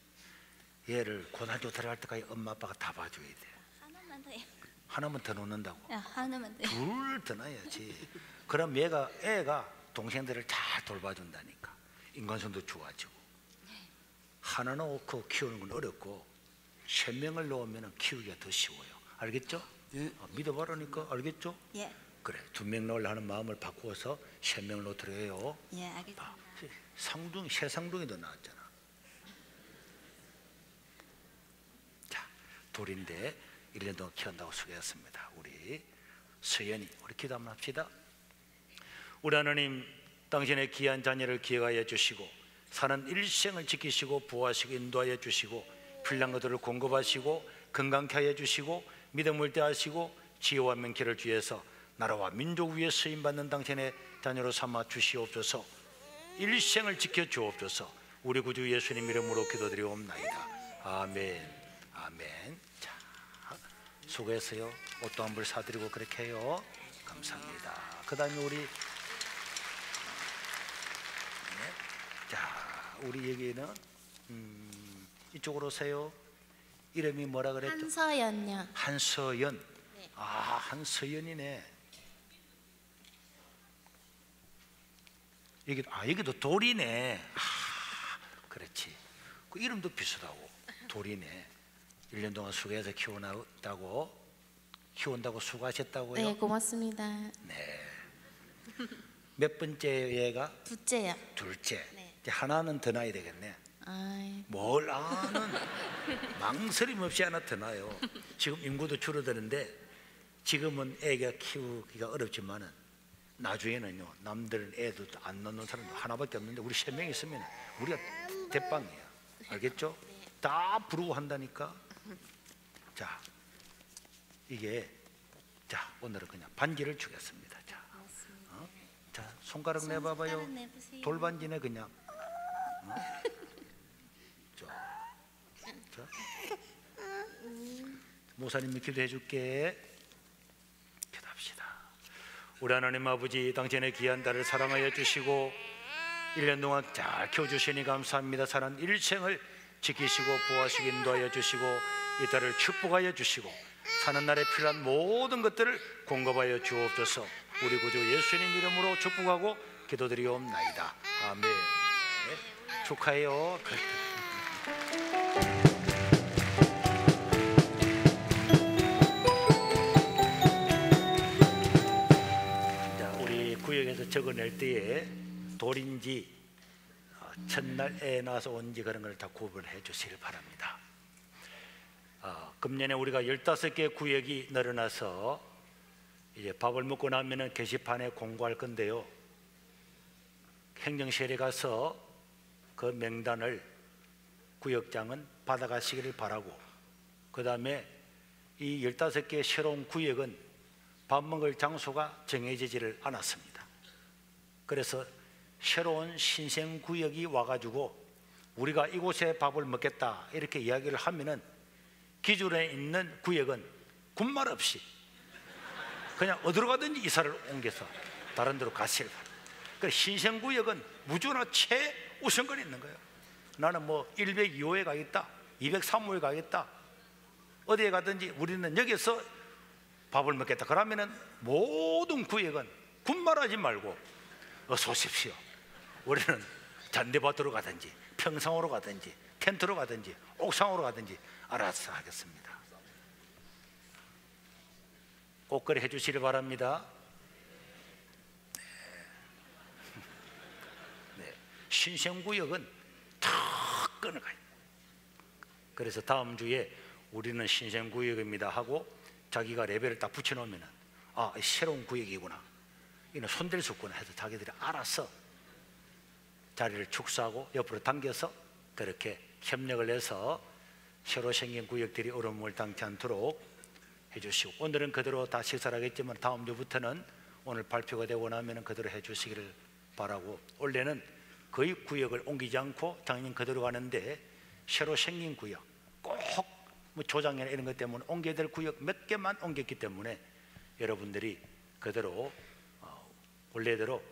얘를 고등학교 들어갈 때까지 엄마 아빠가 다 봐줘야 돼. 하나만 더요. 하나만 더 놓는다고. 하나만 더요. 둘 더 낳아야지. 그럼 애가 동생들을 잘 돌봐준다니까. 인간성도 좋아지고. 하나 놓고 키우는 건 어렵고 3명을 놓으면 키우기가 더 쉬워요. 알겠죠? 예. 믿어봐라니까. 알겠죠? 예. 그래. 2명 놓으려 하는 마음을 바꾸어서 3명을 놓도록 해요. 예, 알겠습니다. 새 쌍둥이도 나왔잖아. 자, 돌인데 1년 동안 키운다고 소개했습니다. 우리 서연이, 우리 기도 한번 합시다. 우리 하나님, 당신의 귀한 자녀를 기억하여 주시고 사는 일생을 지키시고 보호하시고 인도하여 주시고 필요한 것들을 공급하시고 건강케 하여 주시고 믿음을 대하시고 지혜와 명철을 주해서 나라와 민족 위에 쓰임받는 당신의 자녀로 삼아 주시옵소서. 일생을 지켜 주옵소서. 우리 구주 예수님 이름으로 기도드리옵나이다. 아멘. 아멘. 자, 수고했어요. 옷도 한 벌 사드리고 그렇게 해요. 감사합니다. 그 다음에 우리 자, 우리 여기는 이쪽으로 오세요. 이름이 뭐라 그랬죠? 한서연요. 한서연. 네. 한서연이네. 여기도 돌이네. 그렇지. 그 이름도 비슷하고 돌이네. 1년 동안 수고해서 키운다고 수고하셨다고요? 네, 고맙습니다. 네. 몇 번째 얘가? 둘째요. 둘째. 네. 이제 하나는 더 나야 되겠네. 아이, 뭘 아는 망설임 없이 하나 더 나요. 지금 인구도 줄어드는데 지금은 애가 키우기가 어렵지만은 나중에는요, 남들은 애도 안 낳는 사람도 하나밖에 없는데 우리 3명 있으면 우리가 대빵이야. 알겠죠? 다 부르고 한다니까. 자, 이게 자, 오늘은 그냥 반지를 주겠습니다. 자, 손가락 내봐봐요. 손가락 내보세요. 돌반지네 그냥. 자, 모사님이 기도해 줄게. 기도합시다. 우리 하나님 아버지, 당신의 귀한 딸을 사랑하여 주시고 1년 동안 잘 키워주시니 감사합니다. 사는 일생을 지키시고 보호하시고 인도하여 주시고 이 딸을 축복하여 주시고 사는 날에 필요한 모든 것들을 공급하여 주옵소서. 우리 구주 예수님 이름으로 축복하고 기도드리옵나이다. 아멘. 네, 축하해요. 자, 우리 구역에서 적어낼 때에 돌인지 첫날 애 낳아서 온지 그런 걸 다 구분을 해 주시길 바랍니다. 금년에 우리가 15개 구역이 늘어나서 이제 밥을 먹고 나면은 게시판에 공고할 건데요. 행정실에 가서 그 명단을 구역장은 받아가시기를 바라고, 그 다음에 이 15개 새로운 구역은 밥 먹을 장소가 정해지지를 않았습니다. 그래서 새로운 신생 구역이 와가지고 우리가 이곳에 밥을 먹겠다 이렇게 이야기를 하면은 기존에 있는 구역은 군말 없이 그냥 어디로 가든지 이사를 옮겨서 다른 데로 가시길 바랍니다. 그래서 신생 구역은 무조건 최우선권이 있는 거예요. 나는 뭐 102호에 가겠다, 203호에 가겠다, 어디에 가든지 우리는 여기서 밥을 먹겠다. 그러면은 모든 구역은 군말하지 말고 어서 오십시오. 우리는 잔디밭으로 가든지 평상으로 가든지 텐트로 가든지 옥상으로 가든지 알아서 하겠습니다. 꼭 그래 해주시길 바랍니다. 네. 신생구역은 탁 끊어가요. 그래서 다음 주에 우리는 신생구역입니다 하고 자기가 레벨을 딱 붙여놓으면 새로운 구역이구나, 이는 손댈 수 없구나 해서 자기들이 알아서 자리를 축소하고 옆으로 당겨서 그렇게 협력을 해서 새로 생긴 구역들이 어려움을 당치 않도록 해주시고, 오늘은 그대로 다 식사를 하겠지만 다음 주부터는 오늘 발표가 되고 나면 그대로 해주시기를 바라고, 원래는 거의 구역을 옮기지 않고 작년 그대로 가는데 새로 생긴 구역, 꼭 뭐 조장이나 이런 것 때문에 옮겨야 될 구역 몇 개만 옮겼기 때문에 여러분들이 그대로 원래대로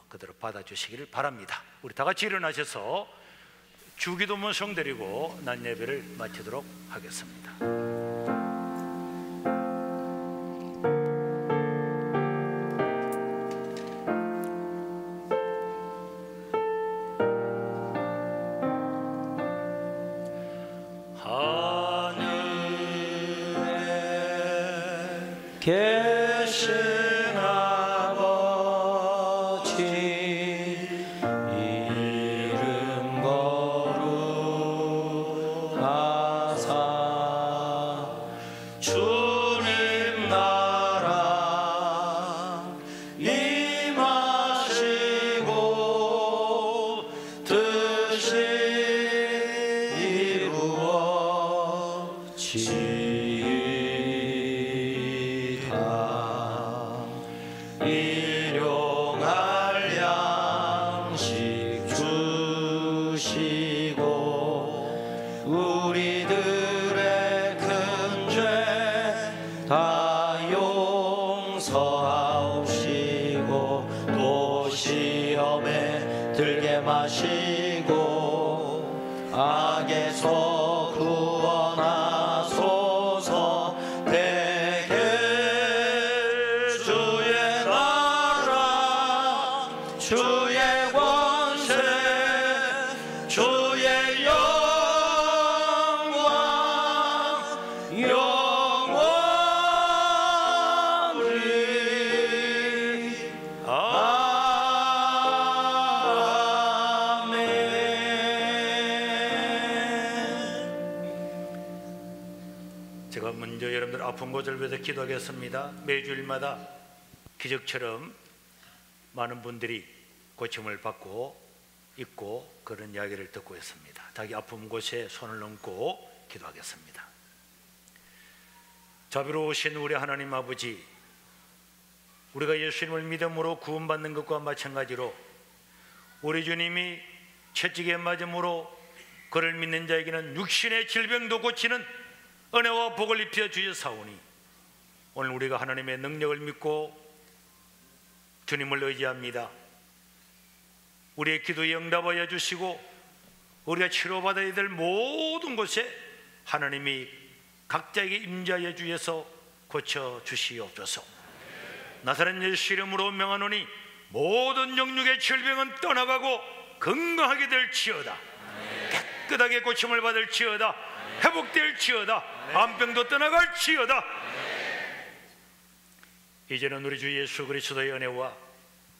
그대로 받아주시기를 바랍니다. 우리 다 같이 일어나셔서 주기도문 성드리고 난 예배를 마치도록 하겠습니다. 계신 아버지 이름 거룩하사 주님 나라 임하시고 뜻이 이루어지이다. 일용할 양식 주시고 우리들의 큰 죄 다 용서하옵시고 또 시험에 들게 마시고 악에서 구원하소서. 대개 주의 나라 주의 권세 주의 영광 영원히 아멘. 제가 먼저 여러분들 아픈 곳을 위해서 기도하겠습니다. 매주일마다 기적처럼 많은 분들이 고침을 받고 있고 그런 이야기를 듣고 있습니다. 자기 아픈 곳에 손을 얹고 기도하겠습니다. 자비로우신 우리 하나님 아버지, 우리가 예수님을 믿음으로 구원받는 것과 마찬가지로 우리 주님이 채찍에 맞음으로 그를 믿는 자에게는 육신의 질병도 고치는 은혜와 복을 입혀 주셨사오니, 오늘 우리가 하나님의 능력을 믿고 주님을 의지합니다. 우리의 기도에 응답하여 주시고 우리가 치료받아야 될 모든 곳에 하나님이 각자에게 임재하여 주셔서 고쳐 주시옵소서. 나사렛 예수 이름으로 명하노니 모든 영육의 질병은 떠나가고 건강하게 될지어다. 깨끗하게 고침을 받을지어다. 회복될지어다. 암병도 떠나갈지어다. 이제는 우리 주 예수 그리스도의 은혜와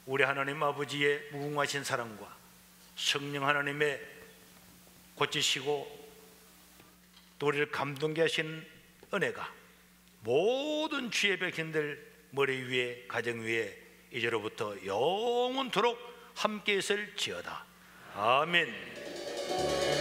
우리 하나님 아버지의 무궁하신 사랑과 성령 하나님의 고치시고 또 우리를 감동케 하신 은혜가 모든 주의 백성들 머리 위에 가정 위에 이제로부터 영원토록 함께 있을지어다. 아멘.